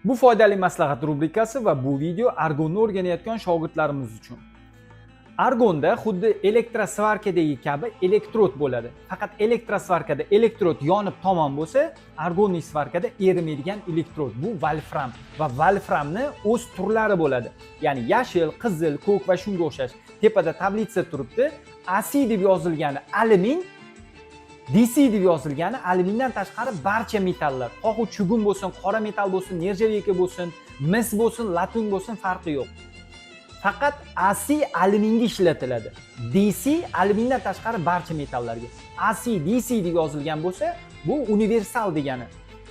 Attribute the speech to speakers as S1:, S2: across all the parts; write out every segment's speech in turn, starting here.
S1: Bu foydali maslahat rubrikasi va bu video argonni o'rganayotgan shogirdlarimiz uchun. Argonda xuddi elektrosvarkadagi kabi elektrod bo'ladi. Faqat elektrosvarkada elektrod yonib tomon bo'lsa, argonniy svarkada erimaydigan elektrod. Bu volfram va volframni o'z turlari bo'ladi. Ya'ni yashil, qizil, ko'k va shunga o'xshash. Tepada tablitsa turibdi. AC deb yozilgani alyumin, DC deb yozilgani alyumindan tashqari barcha metallar, xoh u chugun bo'lsin, qora metal bo'lsin, nerjaveyka bo'lsin, mis bo'lsin, latun bo'lsin, farqi yo'q. Faqat AC alyuminga ishlatiladi. DC alyumindan tashqari barcha metallarga. AC, DC deb yozilgan bo'lsa, bu universal degani.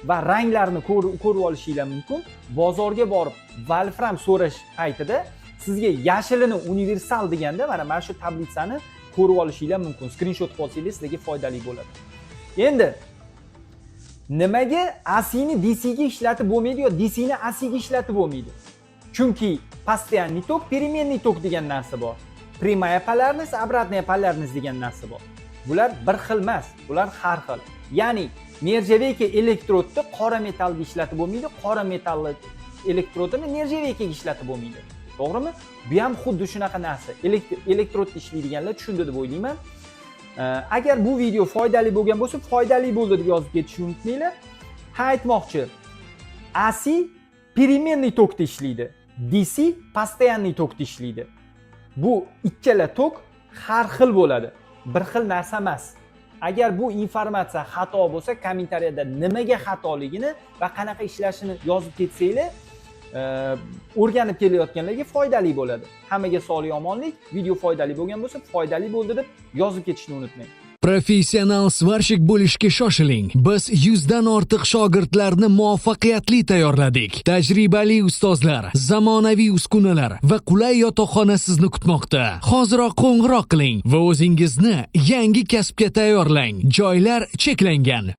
S1: Va ranglarni ko'rib olishinglar mumkin. Bozorga borib volfram so'rash paytida sizga yashilini universal deganda mana shu tablitsani ko'rib olishinglar mumkin. Screenshot qolsangiz sizga foydali bo'ladi. Endi nimaga AC ni DC ga ishlatib bo'lmaydi yo DC ni AC ga ishlatib bo'lmaydi? Chunki постоянный tok, переменный tok degan narsa bor. Прямая полярность, обратная полярность degan narsa bor. Bular bir xil emas, bular har xil. Ya'ni nerjaveyka elektrodni qora metallga ishlatib bo'lmaydi, qora metalli elektrodni nerjaveykaga ishlatib bo'lmaydi. To'g'rimi? Bu ham xuddi shunaqa narsa. Elektrodni ishlaydiganlar tushundi deb o'ylayman. Agar bu video foydali bo'lgan bo'lsa, foydali bo'ldi deb yozib ketishni unutmanglar. Ha, aytmoqchi. AC переменный tokda ishlaydi. DC постоянный tokda ishlaydi. Bu ikkala tok har xil bo'ladi. Bir xil narsa emas. Agar bu informatsiya xato bo'lsa, kommentariyada nimaga xatoligini va qanaqa ishlashini yozib ketsanglar, o'rganib kelayotganlarga foydali bo'ladi. Hammaga sog'lik, omonlik. Video foydali bo'lgan bo'lsa, foydali bo'ldi deb yozib ketishni unutmang.
S2: Professional svarshik bo'lishga shoshiling. Biz 100 dan ortiq shogirdlarni muvaffaqiyatli tayyorladik. Tajribali ustozlar, zamonaviy uskunalar va qulay yotoqxona sizni kutmoqda. Hoziroq qo'ng'iroq qiling va o'zingizni yangi kasbga tayyorlang. Joylar cheklangan.